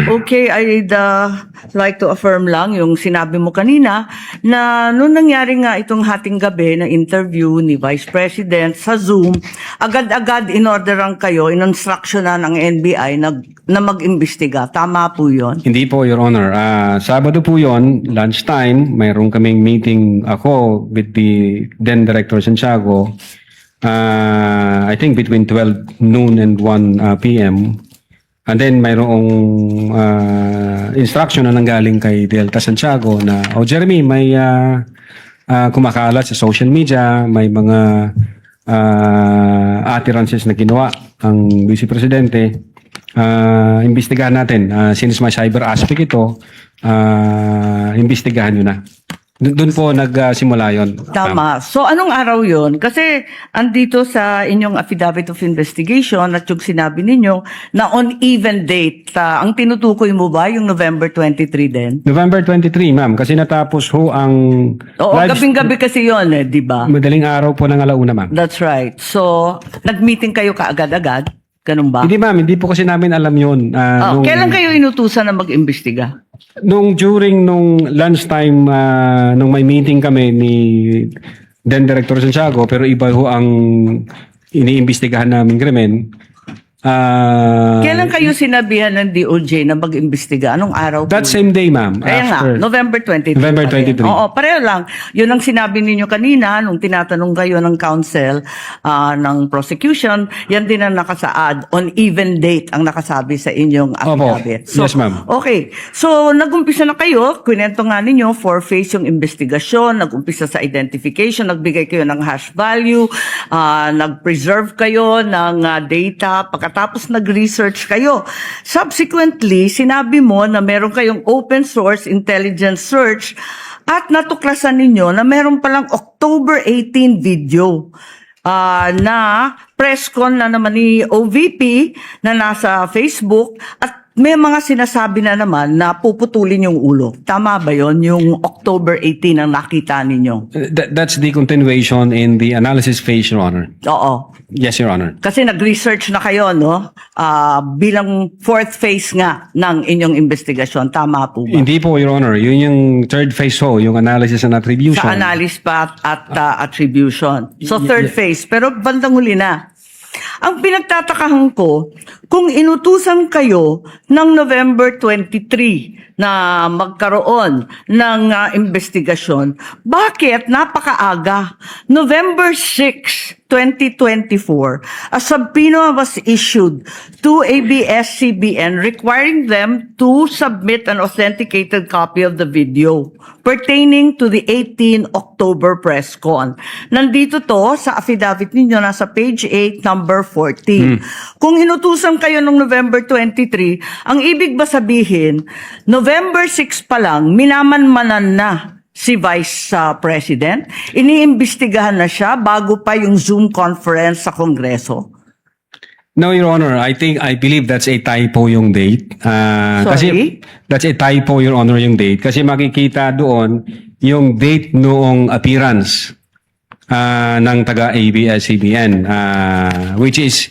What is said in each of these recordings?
Okay, I'd like to affirm lang yung sinabi mo kanina na nung nangyari nga itong hating gabi na interview ni Vice President sa Zoom, agad-agad inorderan kayo, inonstructionan ng NBI na mag-imbestiga. Tama po yun? Hindi po, Your Honor. Sabado po yon, lunchtime, mayroon kaming meeting ako with the then Director Santiago. I think between 12 noon and 1 p.m. And then mayroong instruction na nanggaling kay Delta Santiago na, Jeremy, may kumakalat sa social media, may mga utterances na ginawa ang Vice Presidente. Imbestigahan natin. Since may cyber aspect ito, imbestigahan nyo na. Doon po nagsimula yon. Tama. So anong araw yon? Kasi andito sa inyong affidavit of investigation at yung sinabi ninyo na on even date, ang tinutukoy mo ba yung November 23 din? November 23, ma'am. Kasi natapos ho ang... Oo, gabing-gabi kasi yon di ba? Madaling araw po ng alauna, ma'am. That's right. So, nag-meeting kayo kaagad-agad? Ganun ba? Hindi, ma'am. Hindi po kasi namin alam yun. Kailan kayo inutusan na mag-imbestiga? During lunchtime, nung may meeting kami ni then Director Santiago, pero iba ho ang iniimbestigahan namin krimen. Kailan kayo sinabihan ng DOJ na mag-imbestiga? Anong araw po? That same day, ma'am. Kaya nga, November 23. November 23. Oo, pareho lang. Yun ang sinabi ninyo kanina nung tinatanong kayo ng counsel ng prosecution, yan din ang nakasaad. On even date ang nakasabi sa inyong affidavit. Opo. Yes, ma'am. Okay. So, nag-umpisa na kayo. Kwento nga ninyo, 4-phase yung investigasyon. Nag-umpisa sa identification. Nagbigay kayo ng hash value. Nag-preserve kayo ng data. Pagkatapos nag-research kayo. Subsequently, sinabi mo na meron kayong open source intelligence search at natuklasan ninyo na meron palang October 18 video na press con na naman ni OVP na nasa Facebook at may mga sinasabi na naman na puputulin yung ulo. Tama ba yon yung October 18 ang nakita ninyo? That's the continuation in the analysis phase, Your Honor. Oo. Yes, Your Honor. Kasi nag-research na kayo, no? Bilang fourth phase nga ng inyong investigasyon. Tama po ba? Hindi po, Your Honor. Yun yung third phase ho, yung analysis and attribution. Sa analysis pa at attribution. So third phase. Pero bandang huli na. Ang pinagtatakahan ko, kung inutusan kayo ng November 23 na magkaroon ng investigasyon, bakit napakaaga? November 6, 2024, a subpoena was issued to ABS-CBN requiring them to submit an authenticated copy of the video pertaining to the 18 October press con. Nandito to sa affidavit ninyo, nasa page 8, number 14. Kung inutusan kayo ng November 23, ang ibig ba sabihin, November 6 pa lang, minamanmanan na si Vice President? Iniimbestigahan na siya bago pa yung Zoom conference sa Kongreso? No, Your Honor. I believe that's a typo yung date. Sorry? Kasi that's a typo, Your Honor, yung date. Kasi makikita doon yung date noong appearance ng taga-ABS-CBN, which is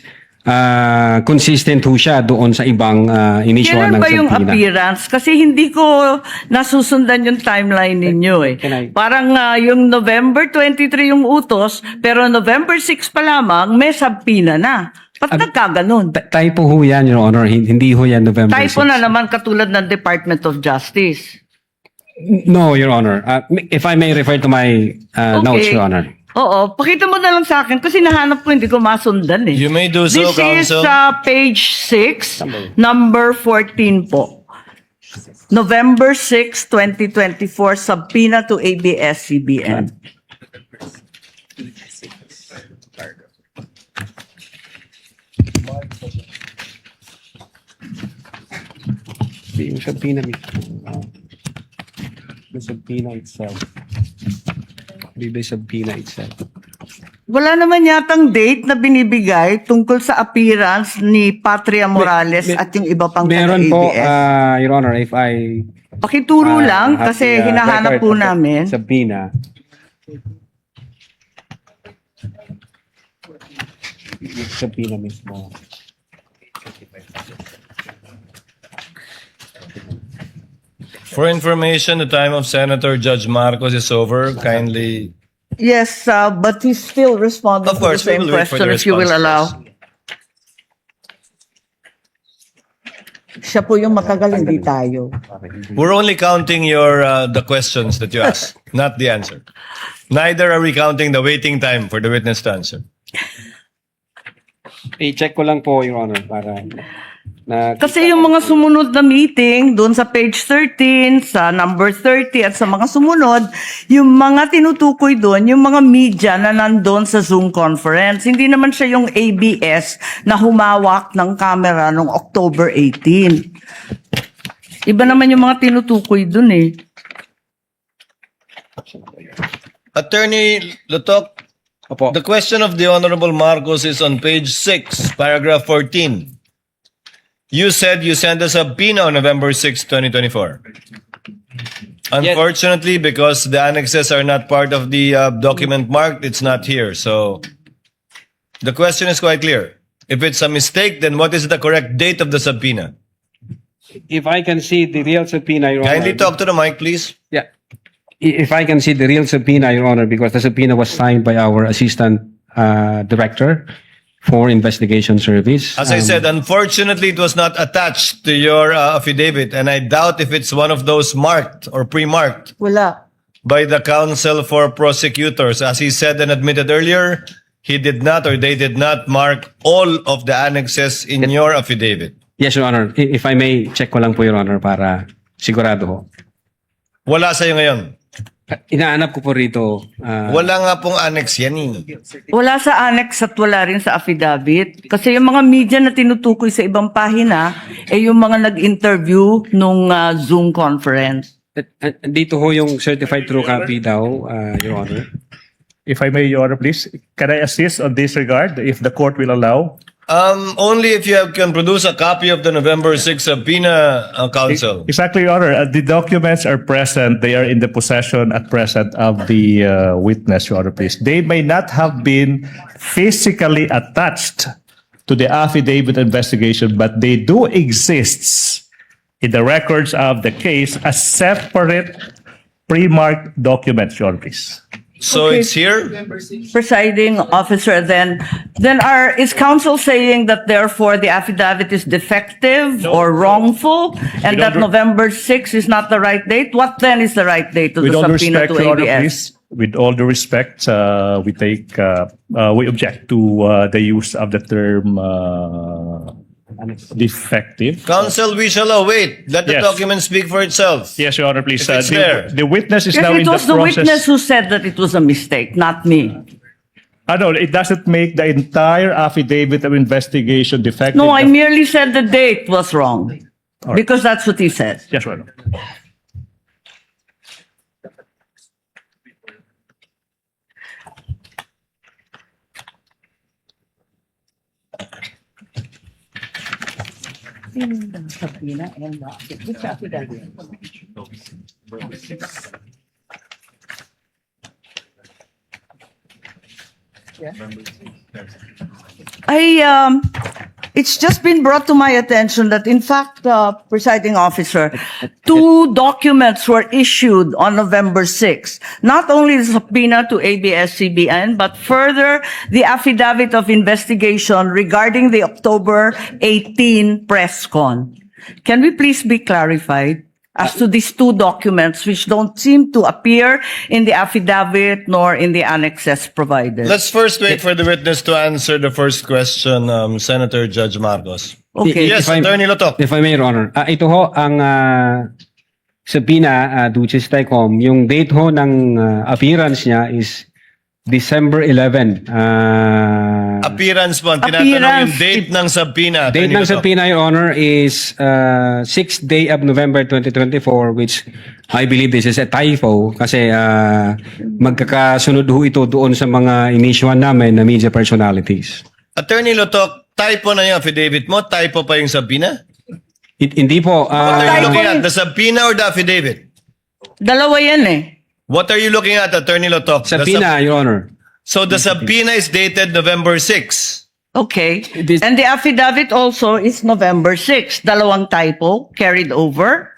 consistent ho siya doon sa ibang inisyon ng Kailan ba yung subpoena. appearance? Kasi hindi ko nasusundan yung timeline ninyo eh. Parang yung November 23 yung utos, pero November 6 pa lamang may subpoena na. Ba't nagkaganon? Typo ho yan, Your Honor. Hindi ho yan November 6. Typo na naman katulad ng Department of Justice. No, Your Honor. If I may refer to my notes, Your Honor. Oo, pakita mo na lang sa akin kasi nahanap ko hindi ko masundan eh. You may do so, This Counsel. is page 6, number 14 po. November 6, 2024, subpoena to ABS-CBN. Yung subpoena mismo. The subpoena itself. The subpoena itself. Wala naman yatang date na binibigay tungkol sa appearance ni Patria Morales at yung iba pang Meron po, taga-ABS. Your Honor, if I Pakituro lang have kasi the, hinahanap record po of the namin. subpoena. Yung subpoena mismo. For information, the time of Senator Judge Marcos is over. Kindly. Yes, but he's still responding Of course, to the we same will wait for question the if you will response. allow. Siya po yung matagal, hindi tayo. We're only counting your the questions that you asked, not the answer. Neither are we counting the waiting time for the witness to answer. I-check ko lang po, Your Honor, para Kasi yung mga sumunod na meeting, doon sa page 13, sa number 30, at sa mga sumunod, yung mga tinutukoy doon, yung mga media na nandun sa Zoom conference. Hindi naman siya yung ABS na humawak ng camera noong October 18. Iba naman yung mga tinutukoy doon eh. Attorney Lutok, Opo. the question of the Honorable Marcos is on page 6, paragraph 14. You said you sent a subpoena on November 6, 2024. Unfortunately, because the annexes are not part of the document marked, it's not here. So the question is quite clear. If it's a mistake, then what is the correct date of the subpoena? If I can see the real subpoena, Your Honor. Kindly talk to the mic, please. Yeah. If I can see the real subpoena, Your Honor, because the subpoena was signed by our Assistant Director for Investigation Service. As I said, unfortunately, it was not attached to your affidavit, and I doubt if it's one of those marked or pre-marked Wala. by the counsel for prosecutors. As he said and admitted earlier, he did not or they did not mark all of the annexes in your affidavit. Yes, Your Honor. If I may, check ko lang po, Your Honor, para sigurado ho. Wala sa'yo ngayon. Inaanap ko po rito. Wala nga pong annex yan eh. Wala sa annex at wala rin sa affidavit. Kasi yung mga media na tinutukoy sa ibang pahina, yung mga nag-interview nung Zoom conference. Dito ho yung certified true copy daw, Your Honor. If I may, Your Honor, please, can I assist on this regard, if the court will allow? Only if you can produce a copy of the November 6 subpoena, counsel. Exactly, Your Honor. The documents are present. They are in the possession at present of the witness, Your Honor, please. They may not have been physically attached to the affidavit investigation, but they do exist in the records of the case as separate pre-marked documents, Your Honor, please. So Okay. it's here? Presiding officer, then is counsel saying that therefore the affidavit is defective or wrongful, and With that all November 6 is not the right date? What then is the right date to With the all due subpoena respect, to Your Honor, ABS? please. With all due respect, we object to the use of the term defective. Counsel, we shall await. Let the Yes. document speak for itself. Yes, Your Honor, please. If it's there. The witness is Yes, now in it the was the process. witness who said that it was a mistake, not me. No, it doesn't make the entire affidavit of investigation defective. No, I merely said the date was wrong. All right. Because that's what he said. Yes, Your Honor. It's just been brought to my attention that in fact, presiding officer, two documents were issued on November 6. Not only the subpoena to ABS-CBN, but further the affidavit of investigation regarding the October 18 press con. Can we please be clarified as to these two documents which don't seem to appear in the affidavit nor in the annexes provided? Let's first wait for the witness to answer the first question, Senator Judge Marcos. Okay. Yes, Attorney Lotok. If I may, Your Honor. Ito ho, ang subpoena, Duces Tecom, yung date ho ng appearance niya is December 11. Appearance po. Ang tinatanong Appearance. yung date ng subpoena. Date Attorney ng Lotok. subpoena, Your Honor, is 6th day of November 2024, which I believe this is a typo kasi magkakasunod ho ito doon sa mga inisyuhan namin na media personalities. Attorney Lotok, typo na yung affidavit mo? Typo pa yung subpoena? Hindi po. What are you typo looking yun. at? The subpoena or the affidavit? Dalawa yan eh. What are you looking at, Attorney Lotok? The subpoena, Your Honor. So the subpoena is dated November 6. Okay. This- And the affidavit also is November 6. Dalawang typo carried over.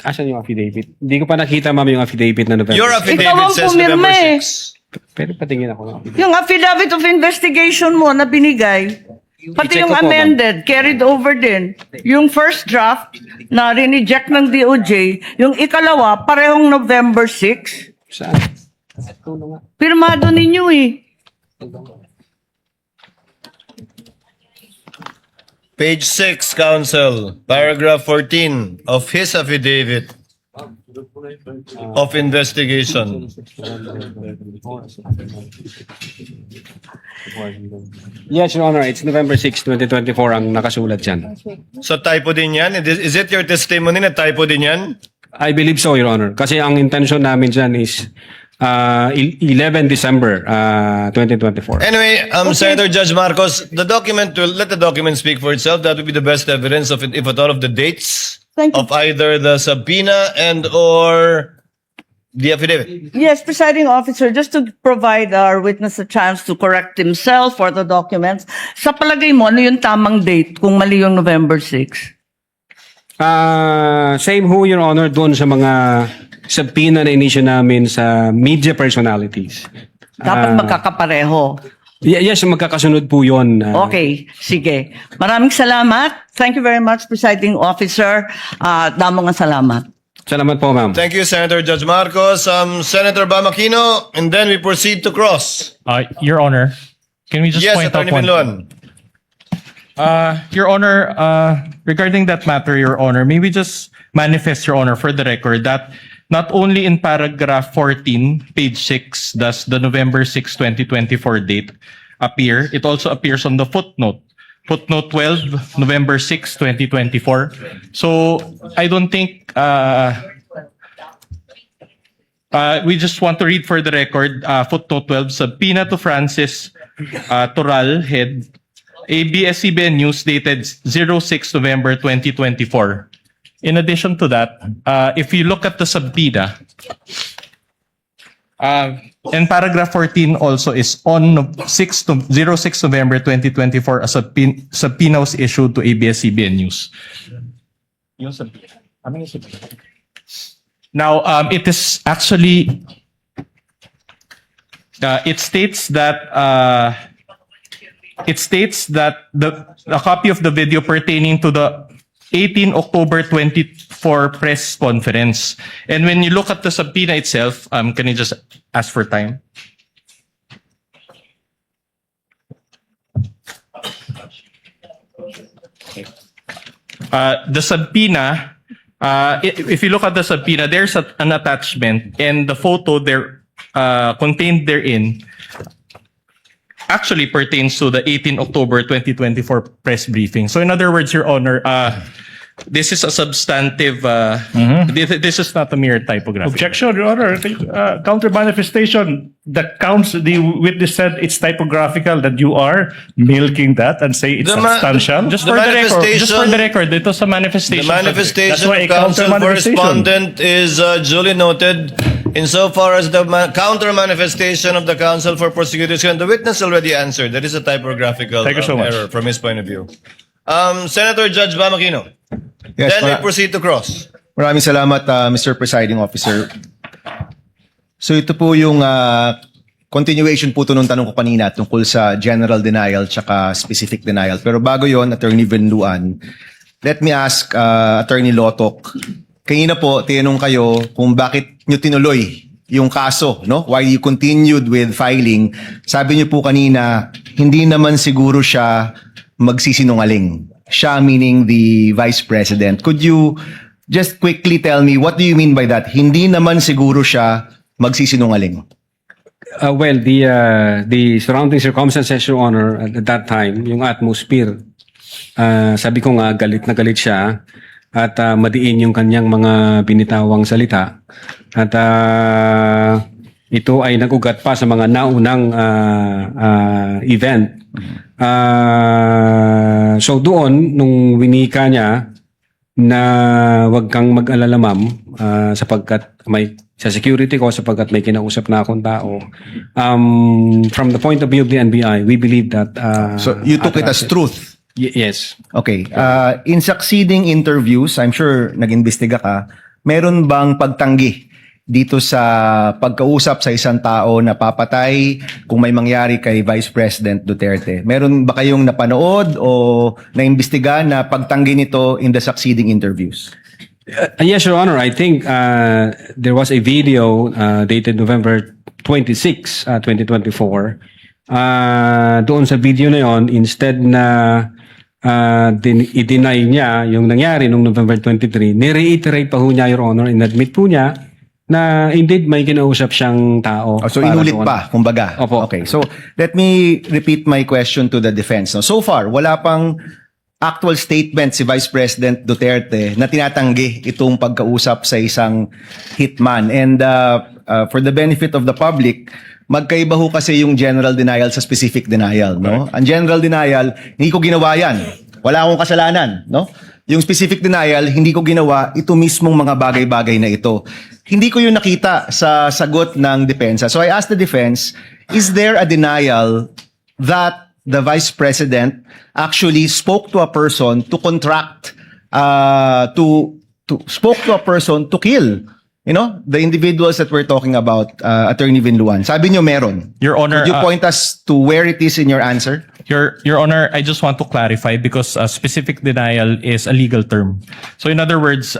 Asan yung affidavit? Hindi ko pa nakita, ma'am, yung affidavit na November. Your Ikaw affidavit ang says pumirma November eh. 6. Pero patingin ako ng affidavit. Yung affidavit of investigation mo na binigay, pati I-check yung ko po, amended, carried over din. Yung first draft na rineject ng DOJ, yung ikalawa, parehong November 6. Saan? Pirmado ninyo eh. Page 6, Counsel, paragraph 14 of his affidavit of investigation. Yes, Your Honor. It's November 6, 2024 ang nakasulat dyan. So typo din yan? Is it your testimony na typo din yan? I believe so, Your Honor. Kasi ang intention namin dyan is 11 December 2024. Anyway, Senator Judge Marcos, the document will let the document speak for itself. That would be the best evidence of it, if at all, of the dates Thank you. of either the subpoena and or the affidavit. Yes, presiding officer, just to provide our witness a chance to correct himself or the documents, sa palagay mo, ano yung tamang date kung mali yung November 6? Same ho, Your Honor, doon sa mga subpoena na inisyo namin sa media personalities. Dapat magkakapareho. Yes, magkakasunod po yun. Okay, sige. Maraming salamat. Thank you very much, presiding officer. Damong salamat. Salamat po, ma'am. Thank you, Senator Judge Marcos. Senator Bamakino, and then we proceed to cross. Your Honor, can we just Yes, point out Attorney one? Binloan. Your Honor, regarding that matter, Your Honor, may we just manifest, Your Honor, for the record, that not only in paragraph 14, page 6, does the November 6, 2024 date appear, it also appears on the footnote. Footnote 12, November 6, 2024. So, I don't think, we just want to read for the record, footnote 12, subpoena to Francis Toral, head, ABS-CBN News, dated 06 November 2024. In addition to that, if you look at the subpoena, and paragraph 14 also is on 06 November 2024, a subpoena was issued to ABS-CBN News. Now, it is actually, it states that a copy of the video pertaining to the 18 October 24 press conference. And when you look at the subpoena itself, can you just ask for time? The subpoena, if you look at the subpoena, there's an attachment, and the photo there contained therein actually pertains to the 18 October 2024 press briefing. So in other words, Your Honor, this is a substantive, this is not a mere typography. Objection, Your Honor. Counter manifestation. The witness said it's typographical, that you are milking that and say it's The ma- substantial. Just The for the record, manifestation- ito sa The manifestation. That's manifestation why of a counsel for counter-manifestation. respondent is duly noted insofar as the counter manifestation of the counsel for prosecution. The witness already answered. That is a typographical Thank you so much. error from his point of view. Senator Judge Bamakino. Yes, Then we proceed to cross. maraming salamat, Mr. Presiding Officer. So ito po yung continuation po to nung tanong ko kanina tungkol sa general denial tsaka specific denial. Pero bago yon, Attorney Venluan, let me ask Attorney Lotok. Kanina po, tinanong kayo kung bakit nyo tinuloy yung kaso, no? Why you continued with filing. Sabi nyo po kanina, hindi naman siguro siya magsisinungaling. Siya meaning the Vice President. Could you just quickly tell me, what do you mean by that? Hindi naman siguro siya magsisinungaling. Well, the surrounding circumstances, Your Honor, at that time, yung atmosphere, sabi ko nga, galit na galit siya at madiin yung kanyang mga binitawang salita. At ito ay nagugat pa sa mga naunang event. So doon, nung winika niya na wag kang mag-alala ma'am sapagkat sa security ko sapagkat may kinausap na akong tao. From the point of view of the NBI, we believe that So you took it as truth. Yes. Okay. In succeeding interviews, I'm sure nag-imbestiga ka, meron bang pagtanggi dito sa pagkausap sa isang tao na papatay kung may mangyari kay Vice President Duterte? Meron ba kayong napanood o naimbestiga na pagtanggi nito in the succeeding interviews? Yes, Your Honor. I think there was a video dated November 26, 2024. Doon sa video na yon, instead na i-deny niya yung nangyari noong November 23, ni-reiterate pa ho niya, Your Honor, in-admit po niya na indeed may kinausap siyang tao. So para inulit doon. pa, kumbaga. Opo. Okay. So let me repeat my question to the defense. No, so far, wala pang actual statement si Vice President Duterte na tinatanggi itong pagkausap sa isang hitman. And for the benefit of the public, magkaiba ho kasi yung general denial sa specific denial, no? Ang general denial, hindi ko ginawa yan. Wala akong kasalanan, no? Yung specific denial, hindi ko ginawa ito mismong mga bagay-bagay na ito. Hindi ko yun nakita sa sagot ng depensa. So I asked the defense, is there a denial that the Vice President actually spoke to a person to contract, spoke to a person to kill, you know, the individuals that we're talking about, Attorney Vinluan? Sabi niyo meron. Your Honor, Could you point us to where it is in your answer? Your Honor, I just want to clarify because specific denial is a legal term. So in other words,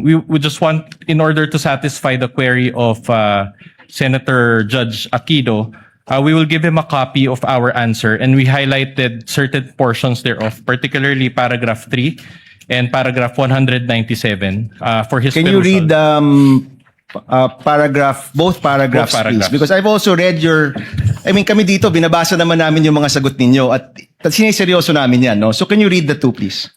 we just want, in order to satisfy the query of Senator Judge Aquino, we will give him a copy of our answer, and we highlighted certain portions thereof, particularly paragraph 3 and paragraph 197 for his Can you perusal. read both paragraphs, Both paragraphs. please? Because I've also read kami dito, binabasa naman namin yung mga sagot ninyo at siniseryoso namin yan, no? So can you read the two, please?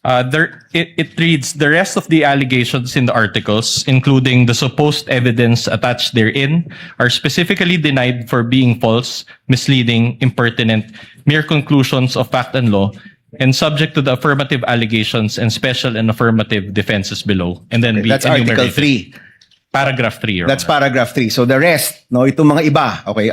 It reads, the rest of the allegations in the articles, including the supposed evidence attached therein, are specifically denied for being false, misleading, impertinent, mere conclusions of fact and law, and subject to the affirmative allegations and special and affirmative defenses below. And then we That's Article enumerated. 3. Paragraph 3, Your That's Honor. paragraph 3. So the rest, no, itong mga iba. Okay,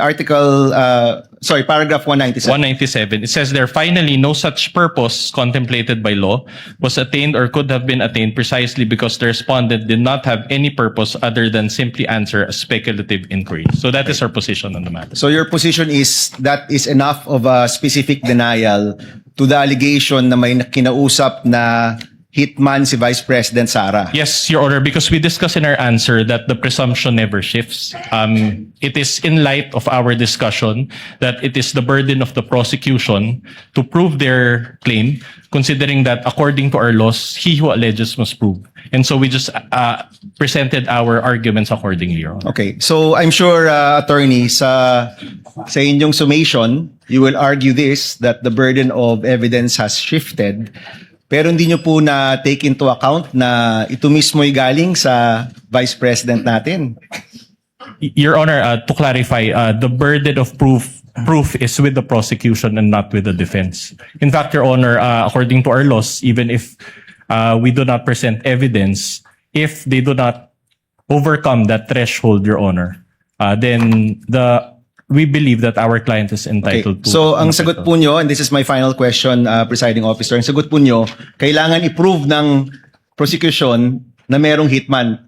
paragraph 197. 197. It says there, finally, no such purpose contemplated by law was attained or could have been attained precisely because the respondent did not have any purpose other than simply answer a speculative inquiry. So that is our position on the matter. So your position is that is enough of a specific denial to the allegation na may kinausap na hitman si Vice President Sara. Yes, Your Honor, because we discussed in our answer that the presumption never shifts. It is in light of our discussion that it is the burden of the prosecution to prove their claim, considering that according to our laws, he who alleges must prove. And so we just presented our arguments accordingly, Your Honor. Okay, so I'm sure, attorney, sa inyong summation, you will argue this, that the burden of evidence has shifted. Pero hindi nyo po na take into account na ito mismo'y galing sa Vice President natin. Your Honor, to clarify, the burden of proof is with the prosecution and not with the defense. In fact, Your Honor, according to our laws, even if we do not present evidence, if they do not overcome that threshold, Your Honor, then we believe that our client is Okay, entitled to. so ang sagot po nyo, and this is my final question, presiding officer, ang sagot po nyo, kailangan i-prove ng prosecution na merong hitman.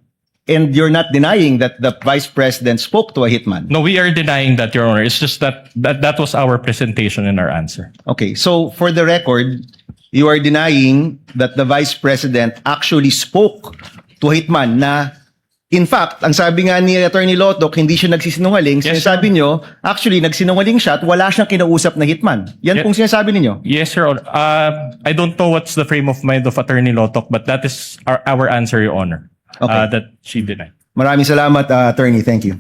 And you're not denying that the Vice President spoke to a hitman. No, we are denying that, Your Honor. It's just that was our presentation in our answer. Okay, so for the record, you are denying that the Vice President actually spoke to a hitman na, in fact, ang sabi nga ni Attorney Lotok, hindi siya nagsisinungaling. Yes, Sinasabi nyo, actually, nagsinungaling siya at wala siyang kinausap na hitman. Yan Yeah. pong sinasabi ninyo. Yes, Your Honor. I don't know what's the frame of mind of Attorney Lotok, but that is our answer, Your Honor. Okay. That she denied. Maraming salamat, Attorney. Thank you.